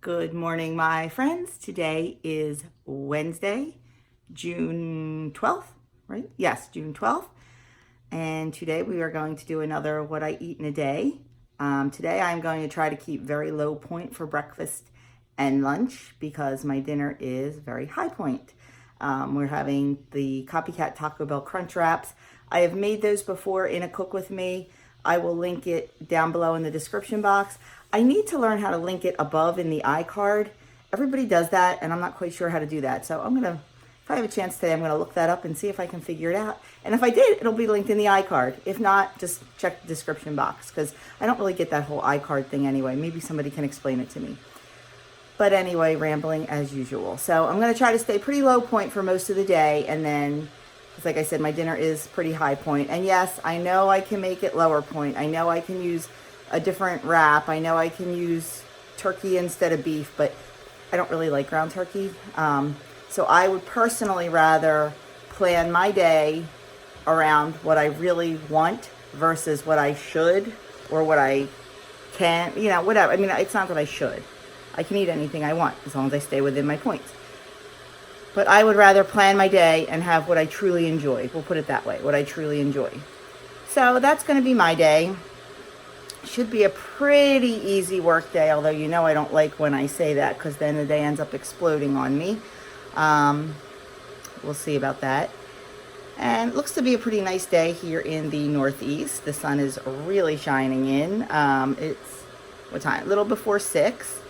Good morning, my friends. Today is Wednesday, June 12th, right? Yes, June 12th. And today we are going to do another What I Eat in a Day. Today I'm going to try to keep very low point for breakfast and lunch because my dinner is very high point. We're having the Copycat Taco Bell Crunch Wraps. I have made those before in a Cook With Me. I will link it down below in the description box. I need to learn how to link it above in the iCard. Everybody does that, and I'm not quite sure how to do that. So if I have a chance today, I'm gonna look that up and see if I can figure it out. And if I did, it'll be linked in the iCard. If not, just check the description box because I don't really get that whole iCard thing anyway. Maybe somebody can explain it to me. But anyway, rambling as usual. So I'm gonna try to stay pretty low point for most of the day, and then, because like I said, my dinner is pretty high point. And yes, I know I can make it lower point. I know I can use a different wrap. I know I can use turkey instead of beef, but I don't really like ground turkey. So I would personally rather plan my day around what I really want versus what I should or what I can, whatever. I mean, it's not that I should. I can eat anything I want as long as I stay within my points. But I would rather plan my day and have what I truly enjoy. We'll put it that way, what I truly enjoy. So that's going to be my day. Should be a pretty easy work day, although I don't like when I say that because then the day ends up exploding on me. We'll see about that. And it looks to be a pretty nice day here in the Northeast. The sun is really shining in. It's, what time? A little before 6.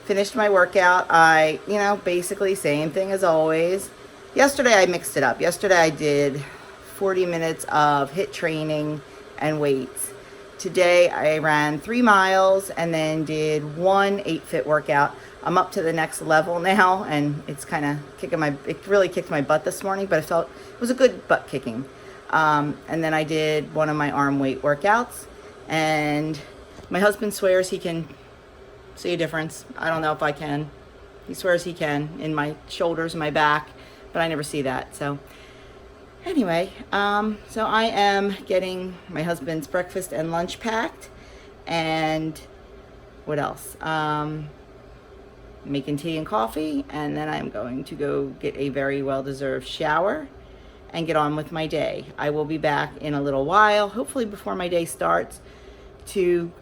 Finished my workout. I, basically same thing as always. Yesterday I mixed it up. Yesterday I did 40 minutes of HIIT training and weights. Today I ran 3 miles and then did one 8-fit workout. I'm up to the next level now, and it's kind of it really kicked my butt this morning, but I felt it was a good butt kicking. And then I did one of my arm weight workouts, and my husband swears he can see a difference. I don't know if I can. He swears he can in my shoulders and my back, but I never see that. So anyway, so I am getting my husband's breakfast and lunch packed, and what else? Making tea and coffee, and then I'm going to go get a very well-deserved shower and get on with my day. I will be back in a little while, hopefully before my day starts, to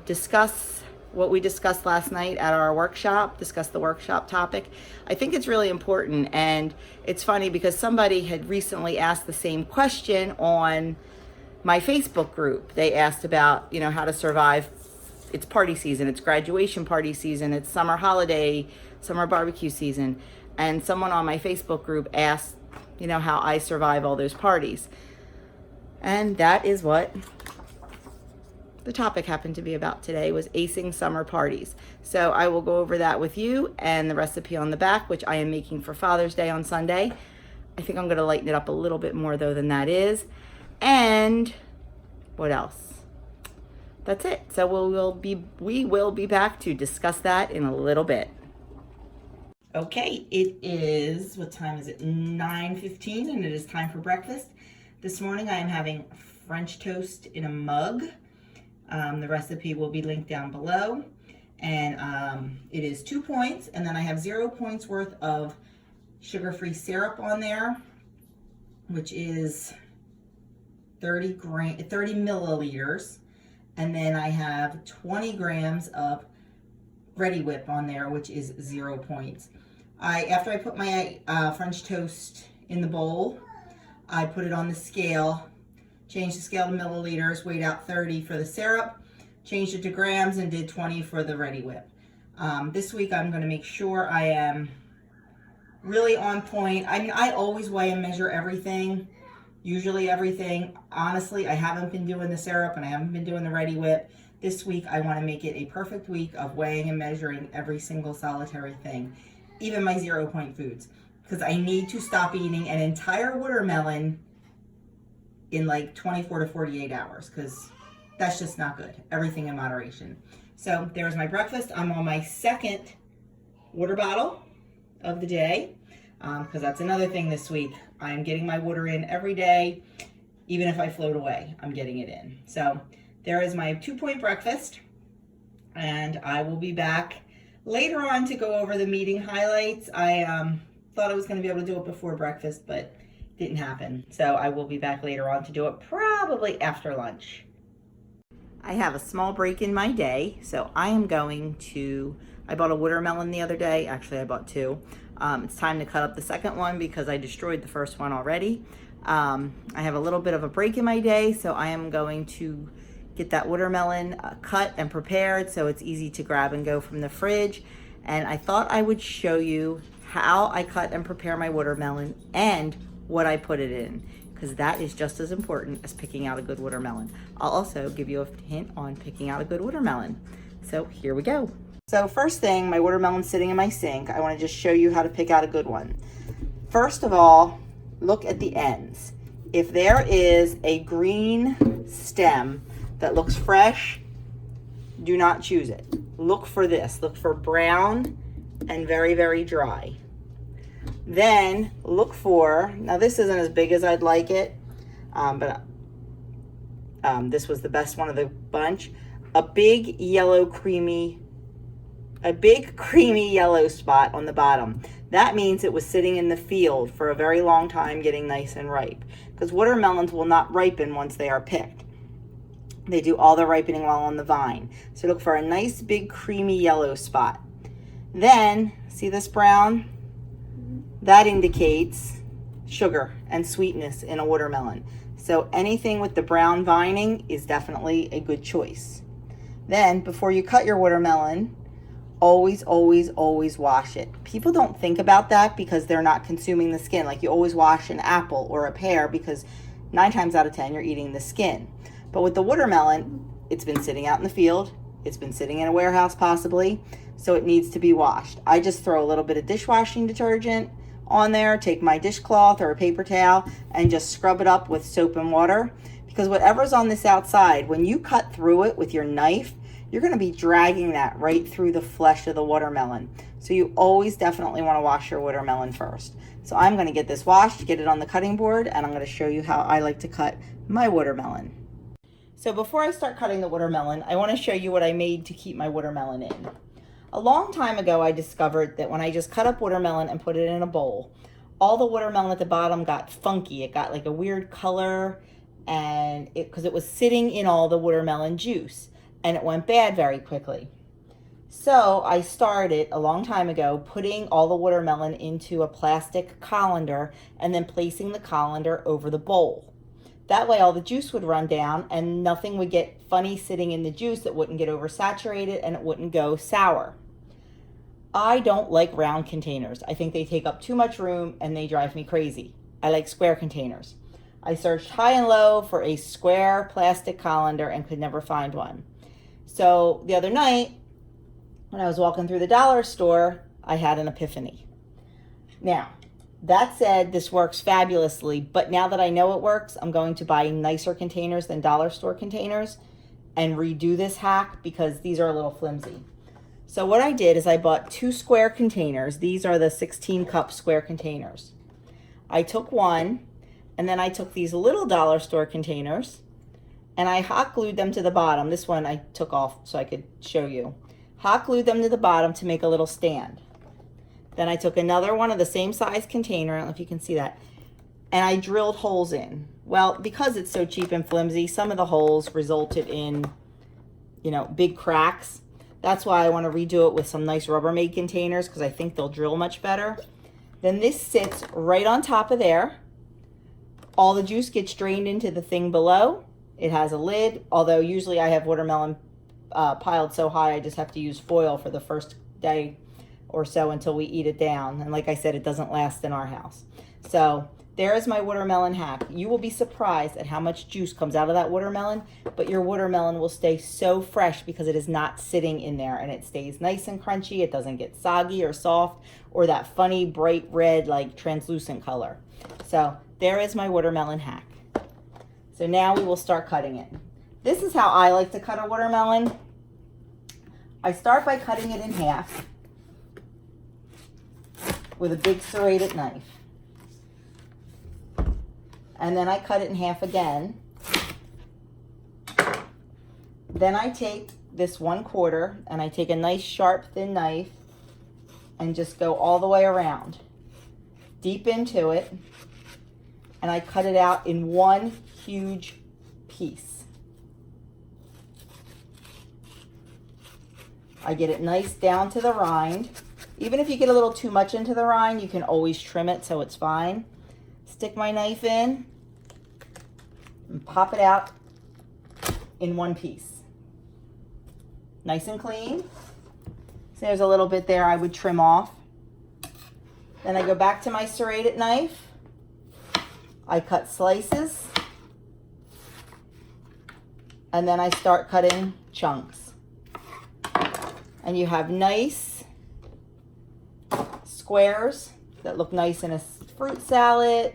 discuss what we discussed last night at our workshop, discuss the workshop topic. I think it's really important, and it's funny because somebody had recently asked the same question on my Facebook group. They asked about, how to survive. It's party season, it's graduation party season, it's summer holiday, summer barbecue season, and someone on my Facebook group asked, how I survive all those parties. And that is what the topic happened to be about today, was acing summer parties. So I will go over that with you and the recipe on the back, which I am making for Father's Day on Sunday. I think I'm going to lighten it up a little bit more though than that is. And what else? That's it. So we will be back to discuss that in a little bit. Okay, it is, what time is it? 9:15, and it is time for breakfast. This morning I am having French toast in a mug. The recipe will be linked down below, and it is 2 points, and then I have 0 points worth of sugar-free syrup on there, which is 30 milliliters, and then I have 20 grams of Ready Whip on there, which is 0 points. After I put my French toast in the bowl, I put it on the scale, changed the scale to milliliters, weighed out 30 for the syrup, changed it to grams, and did 20 for the Ready Whip. This week I'm going to make sure I am really on point. I mean, I always weigh and measure everything, usually everything. Honestly, I haven't been doing the syrup and I haven't been doing the Ready Whip. This week I want to make it a perfect week of weighing and measuring every single solitary thing, even my 0 point foods, because I need to stop eating an entire watermelon in like 24 to 48 hours, because that's just not good. Everything in moderation. So there's my breakfast. I'm on my second water bottle of the day, because that's another thing this week. I'm getting my water in every day. Even if I float away, I'm getting it in. So there is my 2 point breakfast, and I will be back later on to go over the meeting highlights. I thought I was going to be able to do it before breakfast, but didn't happen. So I will be back later on to do it probably after lunch. I have a small break in my day, so I am going to, I bought a watermelon the other day. Actually, I bought two. It's time to cut up the second one because I destroyed the first one already. I have a little bit of a break in my day, so I am going to get that watermelon cut and prepared so it's easy to grab and go from the fridge. And I thought I would show you how I cut and prepare my watermelon and what I put it in, because that is just as important as picking out a good watermelon. I'll also give you a hint on picking out a good watermelon. So here we go. So first thing, my watermelon's sitting in my sink. I want to just show you how to pick out a good one. First of all, look at the ends. If there is a green stem that looks fresh, do not choose it. Look for this. Look for brown and very, very dry. Then look for, now this isn't as big as I'd like it, but this was the best one of the bunch, a big creamy yellow spot on the bottom. That means it was sitting in the field for a very long time getting nice and ripe, because watermelons will not ripen once they are picked. They do all the ripening while on the vine. So look for a nice big creamy yellow spot. Then, see this brown? That indicates sugar and sweetness in a watermelon. So anything with the brown vining is definitely a good choice. Then, before you cut your watermelon, always, always, always wash it. People don't think about that because they're not consuming the skin. Like you always wash an apple or a pear because 9 times out of 10 you're eating the skin. But with the watermelon, it's been sitting out in the field. It's been sitting in a warehouse possibly, so it needs to be washed. I just throw a little bit of dishwashing detergent on there, take my dishcloth or a paper towel and just scrub it up with soap and water, because whatever's on this outside, when you cut through it with your knife, you're going to be dragging that right through the flesh of the watermelon. So you always definitely want to wash your watermelon first. So I'm going to get this washed, get it on the cutting board, and I'm going to show you how I like to cut my watermelon. So before I start cutting the watermelon, I want to show you what I made to keep my watermelon in. A long time ago, I discovered that when I just cut up watermelon and put it in a bowl, all the watermelon at the bottom got funky. It got like a weird color, and because it was sitting in all the watermelon juice, and it went bad very quickly. So I started a long time ago putting all the watermelon into a plastic colander and then placing the colander over the bowl. That way all the juice would run down and nothing would get funny sitting in the juice. It wouldn't get oversaturated and it wouldn't go sour. I don't like round containers. I think they take up too much room and they drive me crazy. I like square containers. I searched high and low for a square plastic colander and could never find one. So the other night, when I was walking through the dollar store, I had an epiphany. Now, that said, this works fabulously, but now that I know it works, I'm going to buy nicer containers than dollar store containers and redo this hack because these are a little flimsy. So what I did is I bought 2 square containers. These are the 16-cup square containers. I took one, and then I took these little dollar store containers, and I hot glued them to the bottom. This one I took off so I could show you. Hot glued them to the bottom to make a little stand. Then I took another one of the same size container, I don't know if you can see that, and I drilled holes in. Well, because it's so cheap and flimsy, some of the holes resulted in, big cracks. That's why I want to redo it with some nice Rubbermaid containers because I think they'll drill much better. Then this sits right on top of there. All the juice gets drained into the thing below. It has a lid, although usually I have watermelon piled so high I just have to use foil for the first day or so until we eat it down. And like I said, it doesn't last in our house. So there is my watermelon hack. You will be surprised at how much juice comes out of that watermelon, but your watermelon will stay so fresh because it is not sitting in there and it stays nice and crunchy. It doesn't get soggy or soft or that funny bright red like translucent color. So there is my watermelon hack. So now we will start cutting it. This is how I like to cut a watermelon. I start by cutting it in half with a big serrated knife. And then I cut it in half again. Then I take this 1/4 and I take a nice sharp thin knife and just go all the way around, deep into it, and I cut it out in one huge piece. I get it nice down to the rind. Even if you get a little too much into the rind, you can always trim it so it's fine. Stick my knife in and pop it out in one piece. Nice and clean. So there's a little bit there I would trim off. Then I go back to my serrated knife. I cut slices. And then I start cutting chunks. And you have nice squares that look nice in a fruit salad.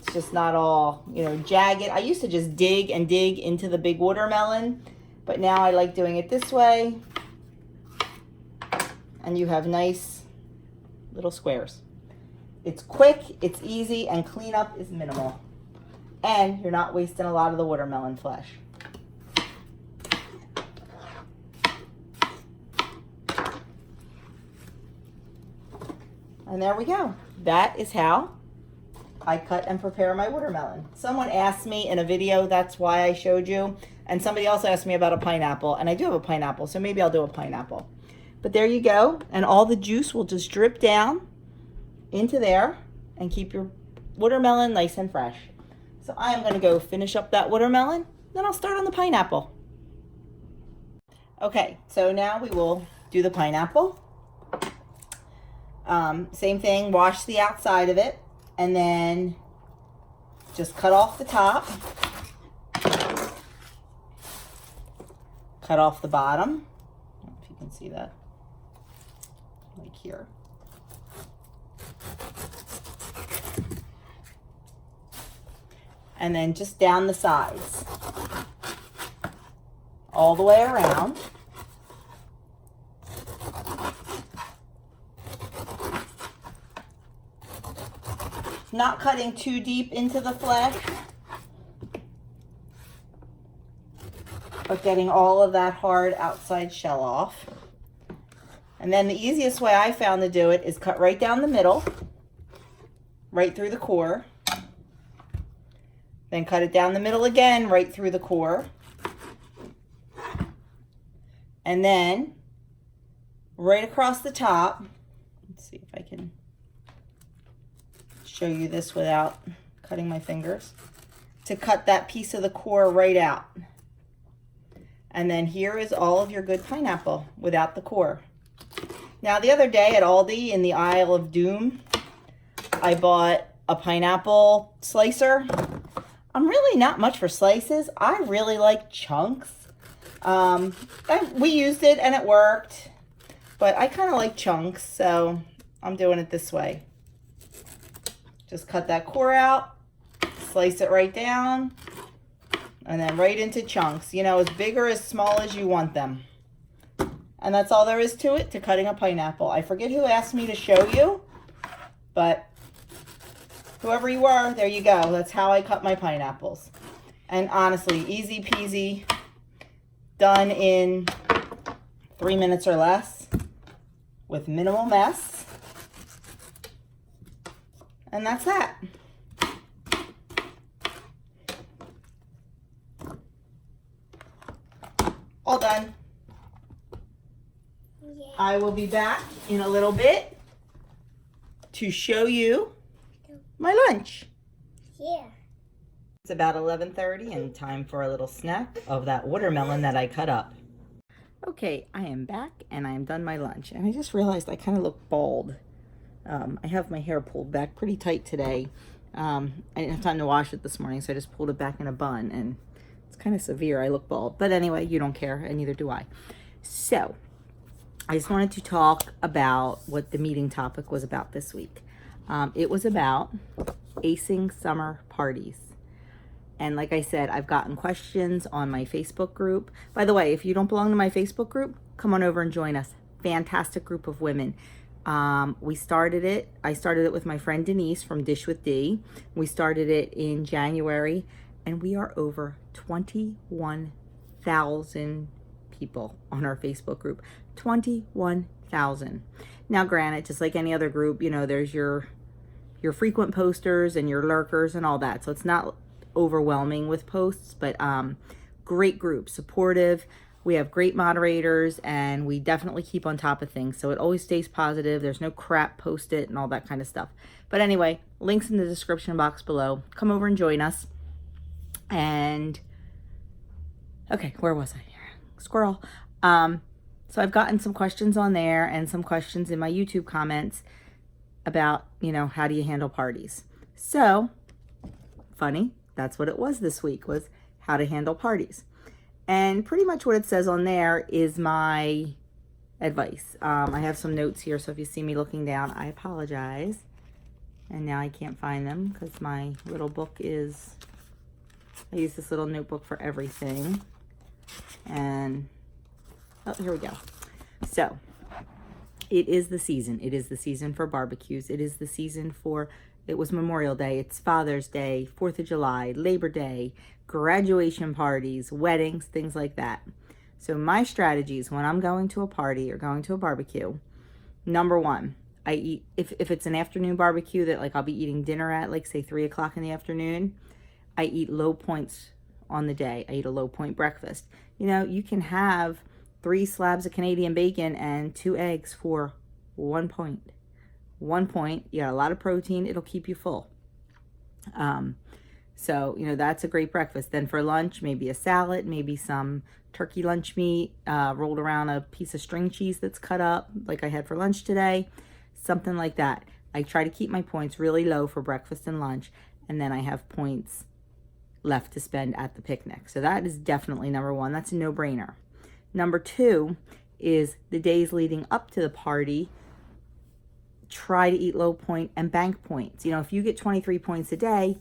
It's just not all, jagged. I used to just dig and dig into the big watermelon, but now I like doing it this way. And you have nice little squares. It's quick, it's easy, and cleanup is minimal. And you're not wasting a lot of the watermelon flesh. And there we go. That is how I cut and prepare my watermelon. Someone asked me in a video, that's why I showed you. And somebody else asked me about a pineapple. And I do have a pineapple, so maybe I'll do a pineapple. But there you go. And all the juice will just drip down into there and keep your watermelon nice and fresh. So I am going to go finish up that watermelon. Then I'll start on the pineapple. Okay, so now we will do the pineapple. Same thing, wash the outside of it, and then just cut off the top, cut off the bottom. I don't know if you can see that, like here. And then just down the sides, all the way around. Not cutting too deep into the flesh, but getting all of that hard outside shell off. And then the easiest way I found to do it is cut right down the middle, right through the core. Then cut it down the middle again, right through the core. And then right across the top, let's see if I can show you this without cutting my fingers, to cut that piece of the core right out. And then here is all of your good pineapple without the core. Now the other day at Aldi in the aisle of doom, I bought a pineapple slicer. I'm really not much for slices. I really like chunks. We used it and it worked, but I kind of like chunks, so I'm doing it this way. Just cut that core out, slice it right down, and then right into chunks, as big or as small as you want them. And that's all there is to it, to cutting a pineapple. I forget who asked me to show you, but whoever you are, there you go. That's how I cut my pineapples. And honestly, easy peasy, done in 3 minutes or less with minimal mess. And that's that. All done. Yeah. I will be back in a little bit to show you my lunch. Yeah. It's about 11:30 and time for a little snack of that watermelon that I cut up. Okay, I am back and I am done my lunch. And I just realized I kind of look bald. I have my hair pulled back pretty tight today. I didn't have time to wash it this morning, so I just pulled it back in a bun, and it's kind of severe. I look bald. But anyway, you don't care, and neither do I. So, I just wanted to talk about what the meeting topic was about this week. It was about acing summer parties. And like I said, I've gotten questions on my Facebook group. By the way, if you don't belong to my Facebook group, come on over and join us. Fantastic group of women. I started it with my friend Denise from Dish with D. We started it in January, and we are over 21,000 people on our Facebook group. 21,000. Now, granted, just like any other group, you know, there's your frequent posters and your lurkers and all that. So it's not overwhelming with posts, but great group, supportive. We have great moderators, and we definitely keep on top of things. So it always stays positive. There's no crap post-it and all that kind of stuff. But anyway, links in the description box below. Come over and join us. And okay, where was I here? Squirrel. So I've gotten some questions on there and some questions in my YouTube comments about, you know, how do you handle parties? So funny, that's what it was this week, was how to handle parties. And pretty much what it says on there is my advice. I have some notes here, so if you see me looking down, I apologize. And now I can't find them because my little book is, I use this little notebook for everything. And, oh, here we go. So, it is the season. It is the season for barbecues. It is the season for, it was Memorial Day, it's Father's Day, 4th of July, Labor Day, graduation parties, weddings, things like that. So my strategies when I'm going to a party or going to a barbecue, number one, I eat, if it's an afternoon barbecue that like I'll be eating dinner at, like say 3 o'clock in the afternoon, I eat low points on the day. I eat a low point breakfast. You know, you can have 3 slabs of Canadian bacon and 2 eggs for 1 point. 1 point, you got a lot of protein, it'll keep you full. So, you know, that's a great breakfast. Then for lunch, maybe a salad, maybe some turkey lunch meat, rolled around a piece of string cheese that's cut up, like I had for lunch today, something like that. I try to keep my points really low for breakfast and lunch, and then I have points left to spend at the picnic. So that is definitely number one. That's a no-brainer. Number two is the days leading up to the party, try to eat low point and bank points. You know, if you get 23 points a day,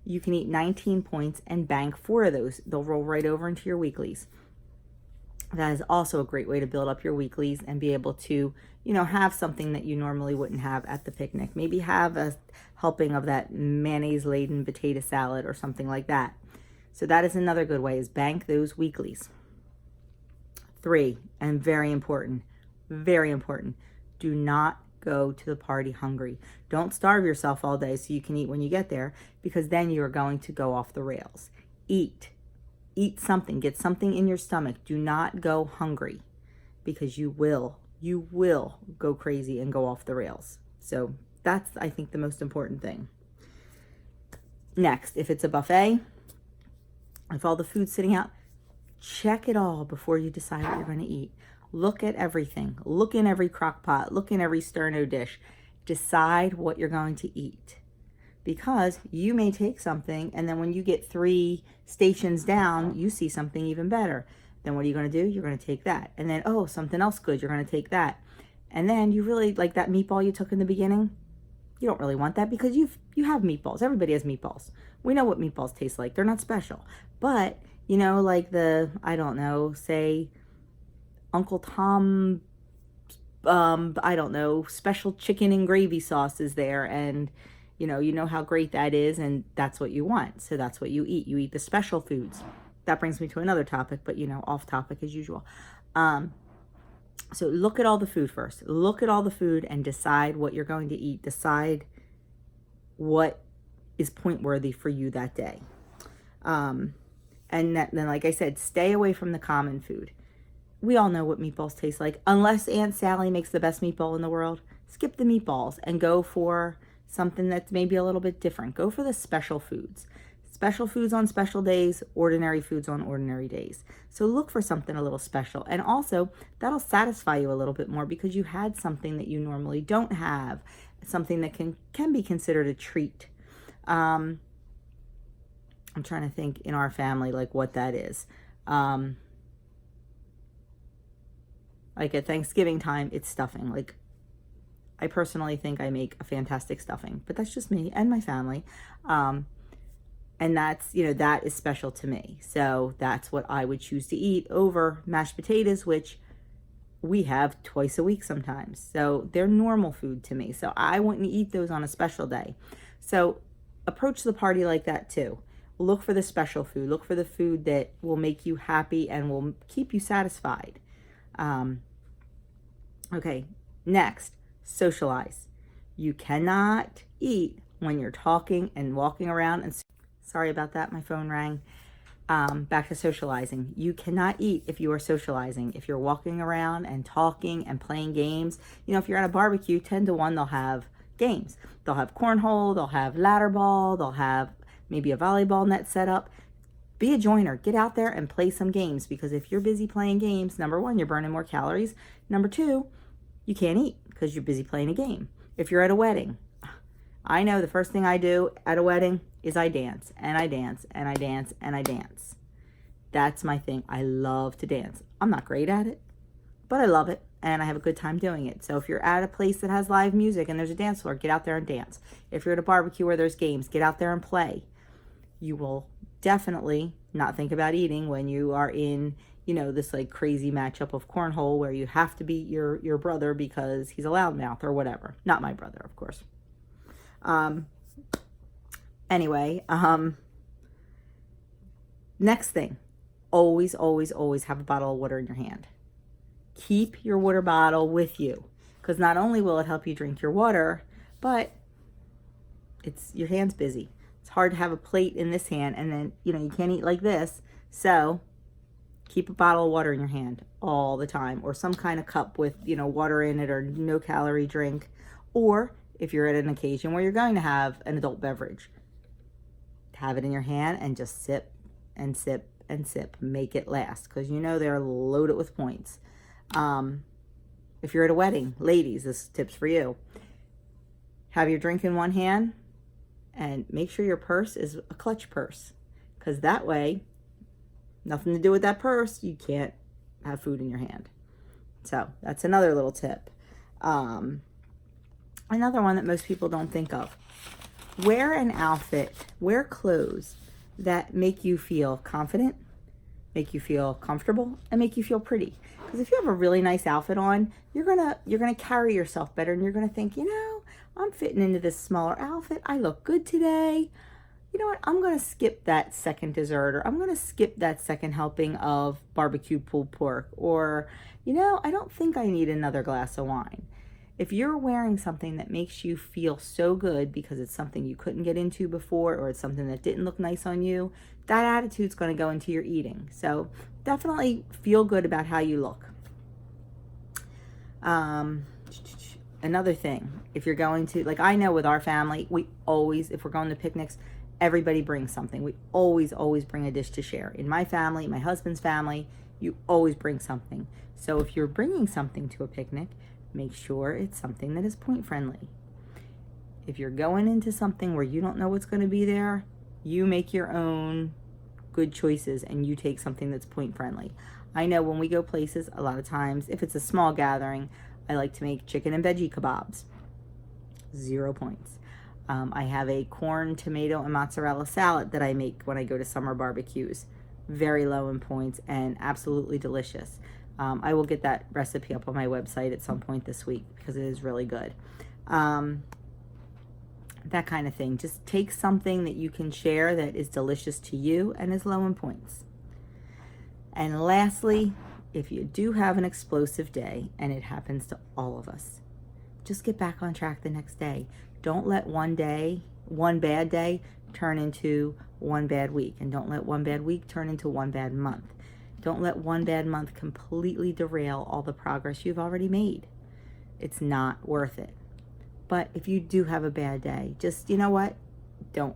you can eat 19 points and bank 4 of those. They'll roll right over into your weeklies. That is also a great way to build up your weeklies and be able to, you know, have something that you normally wouldn't have at the picnic. Maybe have a helping of that mayonnaise-laden potato salad or something like that. So that is another good way, is bank those weeklies. 3, and very important, do not go to the party hungry. Don't starve yourself all day so you can eat when you get there, because then you are going to go off the rails. Eat something, get something in your stomach. Do not go hungry, because you will go crazy and go off the rails. So that's, I think, the most important thing. Next, if it's a buffet, if all the food's sitting out, check it all before you decide what you're going to eat. Look at everything. Look in every crock pot. Look in every sterno dish. Decide what you're going to eat. Because you may take something, and then when you get 3 stations down, you see something even better. Then what are you going to do? You're going to take that. And then, oh, something else good. You're going to take that. And then you really, like that meatball you took in the beginning, you don't really want that, because you have meatballs. Everybody has meatballs. We know what meatballs taste like. They're not special. But, you know, like the, I don't know, say Uncle Tom, I don't know, special chicken and gravy sauce is there, and you know how great that is, and that's what you want. So that's what you eat. You eat the special foods. That brings me to another topic, but you know, off topic as usual. So look at all the food first. Look at all the food and decide what you're going to eat. Decide what is point worthy for you that day. And then, like I said, stay away from the common food. We all know what meatballs taste like. Unless Aunt Sally makes the best meatball in the world, skip the meatballs and go for something that's maybe a little bit different. Go for the special foods. Special foods on special days, ordinary foods on ordinary days. So look for something a little special. And also, that'll satisfy you a little bit more because you had something that you normally don't have. Something that can be considered a treat. I'm trying to think in our family, like what that is. Like at Thanksgiving time, it's stuffing. Like, I personally think I make a fantastic stuffing, but that's just me and my family. And that's, that is special to me. So that's what I would choose to eat over mashed potatoes, which we have twice a week sometimes. So they're normal food to me. So I wouldn't eat those on a special day. So approach the party like that too. Look for the special food. Look for the food that will make you happy and will keep you satisfied. Okay, next, socialize. You cannot eat when you're talking and walking around. And sorry about that, my phone rang. Back to socializing. You cannot eat if you are socializing. If you're walking around and talking and playing games, if you're at a barbecue, 10 to 1, they'll have games. They'll have cornhole, they'll have ladder ball, they'll have maybe a volleyball net set up. Be a joiner. Get out there and play some games, because if you're busy playing games, number one, you're burning more calories. Number two, you can't eat because you're busy playing a game. If you're at a wedding, I know the first thing I do at a wedding is I dance, and I dance, and I dance, and I dance. That's my thing. I love to dance. I'm not great at it, but I love it, and I have a good time doing it. So if you're at a place that has live music and there's a dance floor, get out there and dance. If you're at a barbecue where there's games, get out there and play. You will definitely not think about eating when you are in, this like crazy matchup of cornhole where you have to beat your brother because he's a loudmouth or whatever. Not my brother, of course. Anyway, next thing, always, always, always have a bottle of water in your hand. Keep your water bottle with you, because not only will it help you drink your water, but your hand's busy. It's hard to have a plate in this hand and then, you can't eat like this. So keep a bottle of water in your hand all the time, or some kind of cup with, water in it, or no calorie drink. Or if you're at an occasion where you're going to have an adult beverage, have it in your hand and just sip and sip and sip. Make it last, because they're loaded with points. If you're at a wedding, ladies, this tip's for you. Have your drink in one hand and make sure your purse is a clutch purse, because that way, nothing to do with that purse, you can't have food in your hand. So that's another little tip. Another one that most people don't think of. Wear an outfit, wear clothes that make you feel confident, make you feel comfortable, and make you feel pretty. Because if you have a really nice outfit on, you're gonna carry yourself better, and you're gonna think, I'm fitting into this smaller outfit. I look good today. You know what? I'm gonna skip that second dessert, or I'm gonna skip that second helping of barbecue pulled pork, or I don't think I need another glass of wine. If you're wearing something that makes you feel so good because it's something you couldn't get into before, or it's something that didn't look nice on you, that attitude's going to go into your eating. So definitely feel good about how you look. Another thing, if you're going to, like I know with our family, we always, if we're going to picnics, everybody brings something. We always, always bring a dish to share. In my family, my husband's family, you always bring something. So if you're bringing something to a picnic, make sure it's something that is point friendly. If you're going into something where you don't know what's going to be there, you make your own good choices and you take something that's point friendly. I know when we go places, a lot of times, if it's a small gathering, I like to make chicken and veggie kebabs. 0 points. I have a corn, tomato, and mozzarella salad that I make when I go to summer barbecues. Very low in points and absolutely delicious. I will get that recipe up on my website at some point this week because it is really good. That kind of thing. Just take something that you can share that is delicious to you and is low in points. And lastly, if you do have an explosive day, and it happens to all of us, just get back on track the next day. Don't let one bad day turn into one bad week, and don't let one bad week turn into one bad month. Don't let one bad month completely derail all the progress you've already made. It's not worth it. But if you do have a bad day, just, don't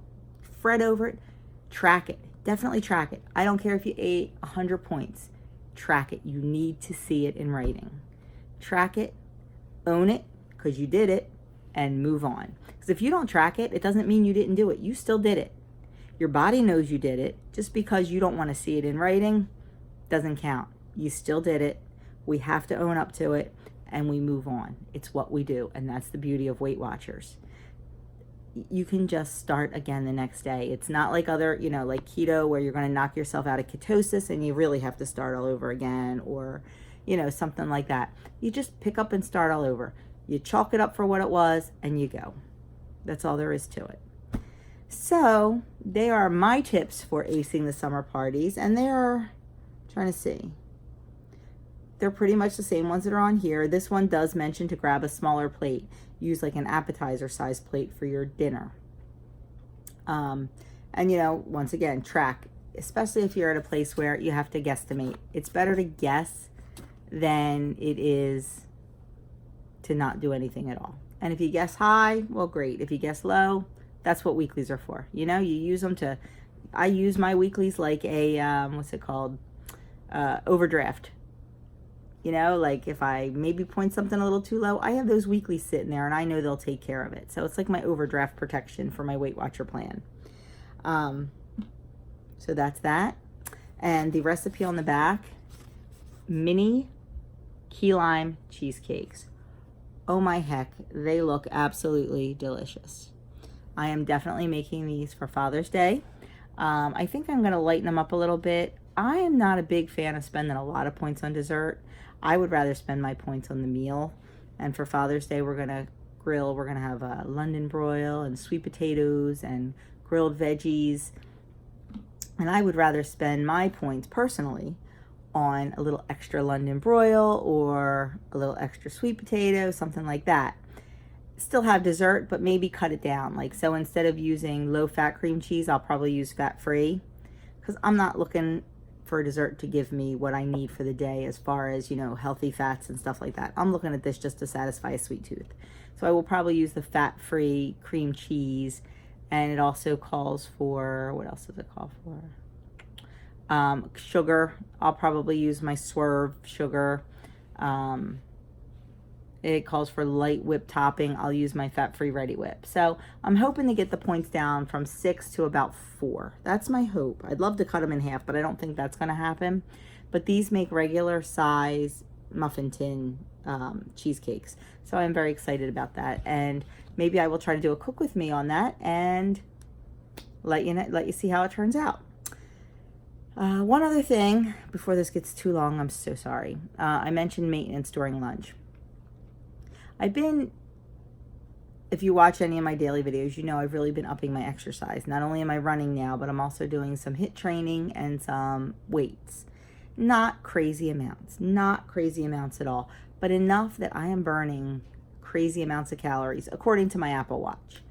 fret over it. Track it. Definitely track it. I don't care if you ate 100 points. Track it. You need to see it in writing. Track it, own it, because you did it, and move on. Because if you don't track it, it doesn't mean you didn't do it. You still did it. Your body knows you did it. Just because you don't want to see it in writing doesn't count. You still did it. We have to own up to it, and we move on. It's what we do, and that's the beauty of Weight Watchers. You can just start again the next day. It's not like other, like keto, where you're going to knock yourself out of ketosis and you really have to start all over again, or, something like that. You just pick up and start all over. You chalk it up for what it was, and you go. That's all there is to it. So they are my tips for acing the summer parties, and they're trying to see. They're pretty much the same ones that are on here. This one does mention to grab a smaller plate. Use like an appetizer size plate for your dinner. And you know, once again, track, especially if you're at a place where you have to guesstimate. It's better to guess than it is to not do anything at all. And if you guess high, well, great. If you guess low, that's what weeklies are for. You know, you use them to, I use my weeklies like a, what's it called? Overdraft. You know, like if I maybe point something a little too low, I have those weeklies sitting there and I know they'll take care of it. So it's like my overdraft protection for my Weight Watcher plan. So that's that. And the recipe on the back, mini key lime cheesecakes. Oh my heck, they look absolutely delicious. I am definitely making these for Father's Day. I think I'm gonna lighten them up a little bit. I am not a big fan of spending a lot of points on dessert. I would rather spend my points on the meal. And for Father's Day, we're gonna grill. We're gonna have a London broil and sweet potatoes and grilled veggies. And I would rather spend my points personally on a little extra London broil or a little extra sweet potato, something like that. Still have dessert, but maybe cut it down. Like, so instead of using low-fat cream cheese, I'll probably use fat-free, because I'm not looking for a dessert to give me what I need for the day as far as, you know, healthy fats and stuff like that. I'm looking at this just to satisfy a sweet tooth. So I will probably use the fat-free cream cheese, and it also calls for, what else does it call for? Sugar. I'll probably use my Swerve sugar. It calls for light whip topping. I'll use my fat-free Ready Whip. So I'm hoping to get the points down from 6 to about 4. That's my hope. I'd love to cut them in half, but I don't think that's going to happen. But these make regular size muffin tin cheesecakes. So I'm very excited about that. And maybe I will try to do a cook with me on that and let you see how it turns out. One other thing before this gets too long, I'm so sorry. I mentioned maintenance during lunch. If you watch any of my daily videos, you know I've really been upping my exercise. Not only am I running now, but I'm also doing some HIIT training and some weights. Not crazy amounts at all, but enough that I am burning crazy amounts of calories, according to my Apple Watch.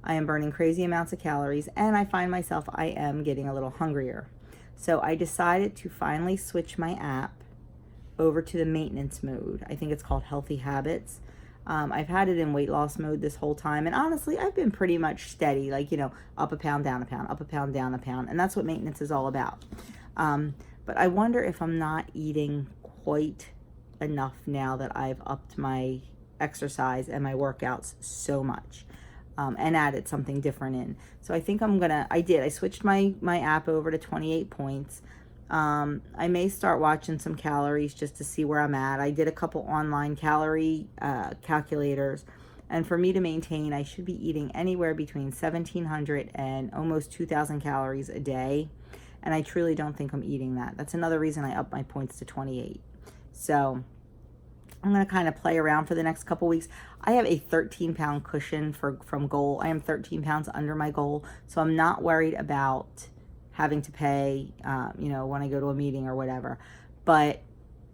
I am burning crazy amounts of calories, and I find myself, I am getting a little hungrier. So I decided to finally switch my app over to the maintenance mode. I think it's called Healthy Habits. I've had it in weight loss mode this whole time, and honestly, I've been pretty much steady, like, you know, up a pound, down a pound, up a pound, down a pound, and that's what maintenance is all about. But I wonder if I'm not eating quite enough now that I've upped my exercise and my workouts so much, and added something different in. So I think I switched my app over to 28 points. I may start watching some calories just to see where I'm at. I did a couple online calorie calculators, and for me to maintain, I should be eating anywhere between 1,700 and almost 2,000 calories a day, and I truly don't think I'm eating that. That's another reason I upped my points to 28. So I'm going to kind of play around for the next couple weeks. I have a 13-pound cushion from goal. I am 13 pounds under my goal, so I'm not worried about having to pay, you know, when I go to a meeting or whatever. But,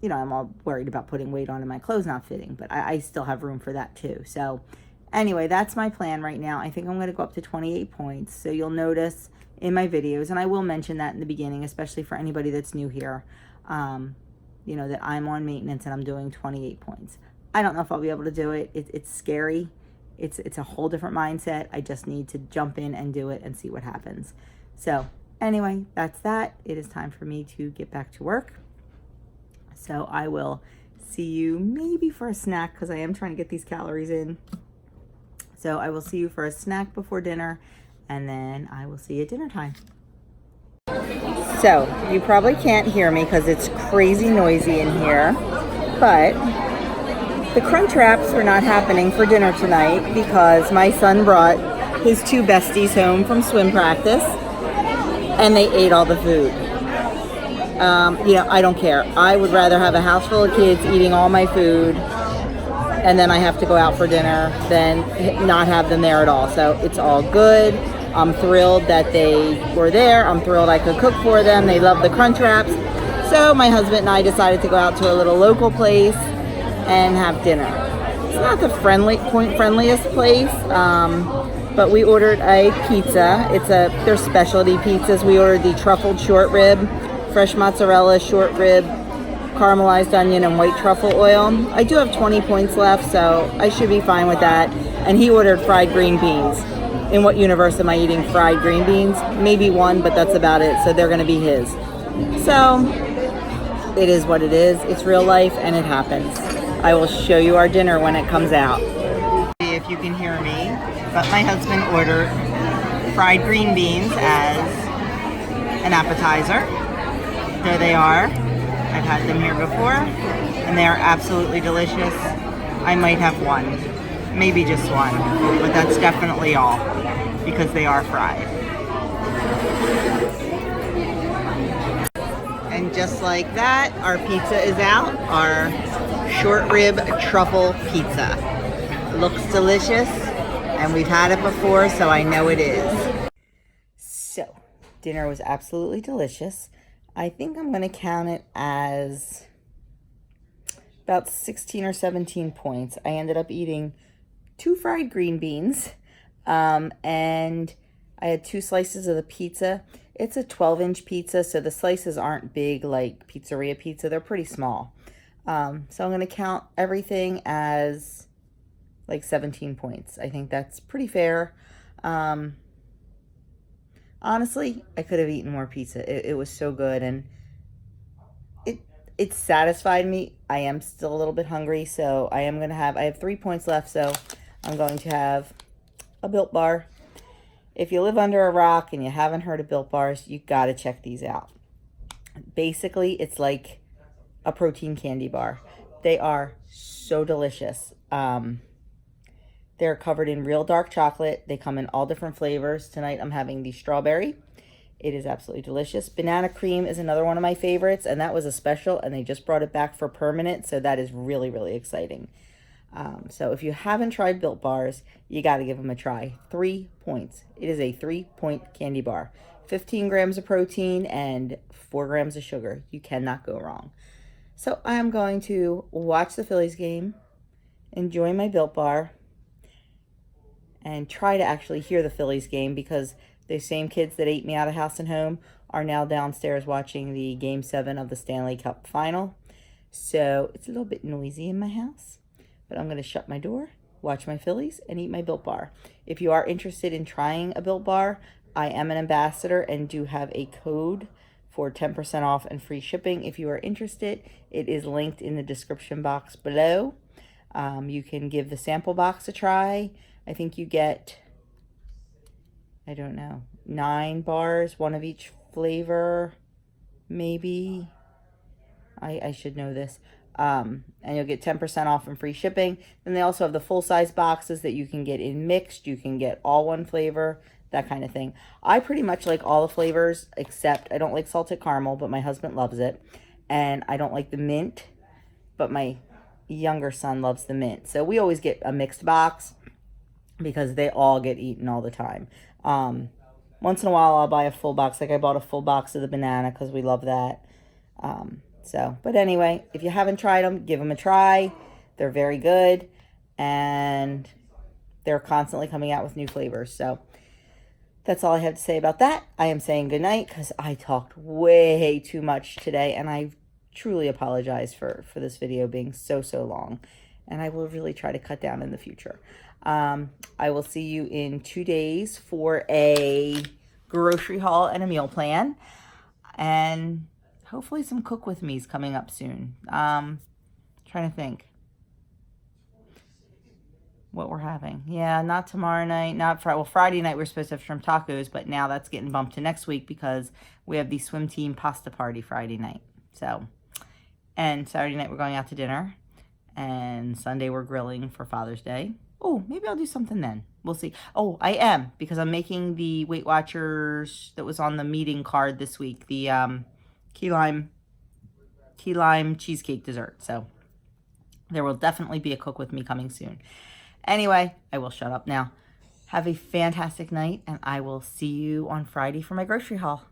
you know, I'm all worried about putting weight on and my clothes not fitting, but I still have room for that too. So anyway, that's my plan right now. I think I'm going to go up to 28 points. So you'll notice in my videos, and I will mention that in the beginning, especially for anybody that's new here, you know, that I'm on maintenance and I'm doing 28 points. I don't know if I'll be able to do it. It's scary. It's a whole different mindset. I just need to jump in and do it and see what happens. So anyway, that's that. It is time for me to get back to work. So I will see you maybe for a snack, because I am trying to get these calories in. So I will see you for a snack before dinner, and then I will see you at dinner time. So you probably can't hear me because it's crazy noisy in here, but the crunch wraps are not happening for dinner tonight because my son brought his 2 besties home from swim practice, and they ate all the food. You know, I don't care. I would rather have a house full of kids eating all my food, and then I have to go out for dinner, than not have them there at all. So it's all good. I'm thrilled that they were there. I'm thrilled I could cook for them. They love the crunch wraps. So my husband and I decided to go out to a little local place and have dinner. It's not the friendliest place, but we ordered a pizza. They're specialty pizzas. We ordered the truffled short rib, fresh mozzarella short rib, caramelized onion, and white truffle oil. I do have 20 points left, so I should be fine with that. And he ordered fried green beans. In what universe am I eating fried green beans? Maybe one, but that's about it. So they're going to be his. So it is what it is. It's real life, and it happens. I will show you our dinner when it comes out. See if you can hear me, but my husband ordered fried green beans as an appetizer. There they are. I've had them here before, and they are absolutely delicious. I might have one, maybe just one, but that's definitely all, because they are fried. And just like that, our pizza is out, our short rib truffle pizza. Looks delicious, and we've had it before, so I know it is. So, dinner was absolutely delicious. I think I'm going to count it as about 16 or 17 points. I ended up eating 2 fried green beans, and I had 2 slices of the pizza. It's a 12-inch pizza, so the slices aren't big like pizzeria pizza. They're pretty small. So I'm going to count everything as like 17 points. I think that's pretty fair. Honestly, I could have eaten more pizza. It was so good, and it satisfied me. I am still a little bit hungry, so I have 3 points left, so I'm going to have a Built Bar. If you live under a rock and you haven't heard of Built Bars, you got to check these out. Basically, it's like a protein candy bar. They are so delicious. They're covered in real dark chocolate. They come in all different flavors. Tonight I'm having the strawberry. It is absolutely delicious. Banana cream is another one of my favorites, and that was a special, and they just brought it back for permanent, so that is really, really exciting. So if you haven't tried Built Bars, you got to give them a try. 3 points. It is a 3-point candy bar. 15 grams of protein and 4 grams of sugar. You cannot go wrong. So I'm going to watch the Phillies game, enjoy my Built Bar, and try to actually hear the Phillies game, because the same kids that ate me out of house and home are now downstairs watching the Game 7 of the Stanley Cup Final. So it's a little bit noisy in my house, but I'm going to shut my door, watch my Phillies, and eat my Built Bar. If you are interested in trying a Built Bar, I am an ambassador and do have a code for 10% off and free shipping. If you are interested, it is linked in the description box below. You can give the sample box a try. I think you get, I don't know, 9 bars, 1 of each flavor, maybe. I should know this. And you'll get 10% off and free shipping. Then they also have the full-size boxes that you can get in mixed. You can get all 1 flavor, that kind of thing. I pretty much like all the flavors, except I don't like salted caramel, but my husband loves it. And I don't like the mint, but my younger son loves the mint. So we always get a mixed box, because they all get eaten all the time. Once in a while, I'll buy a full box. Like I bought a full box of the banana because we love that. But anyway, if you haven't tried them, give them a try. They're very good, and they're constantly coming out with new flavors. So that's all I have to say about that. I am saying goodnight because I talked way too much today, and I truly apologize for this video being so long. And I will really try to cut down in the future. I will see you in 2 days for a grocery haul and a meal plan. And hopefully some cook with me's coming up soon. Trying to think what we're having. Yeah, not tomorrow night, not Friday. Well, Friday night we're supposed to have shrimp tacos, but now that's getting bumped to next week because we have the swim team pasta party Friday night. So, and Saturday night we're going out to dinner. And Sunday we're grilling for Father's Day. Oh, maybe I'll do something then. We'll see. Oh, I am, because I'm making the Weight Watchers that was on the meeting card this week. The key lime cheesecake dessert. So there will definitely be a cook with me coming soon. Anyway, I will shut up now. Have a fantastic night, and I will see you on Friday for my grocery haul.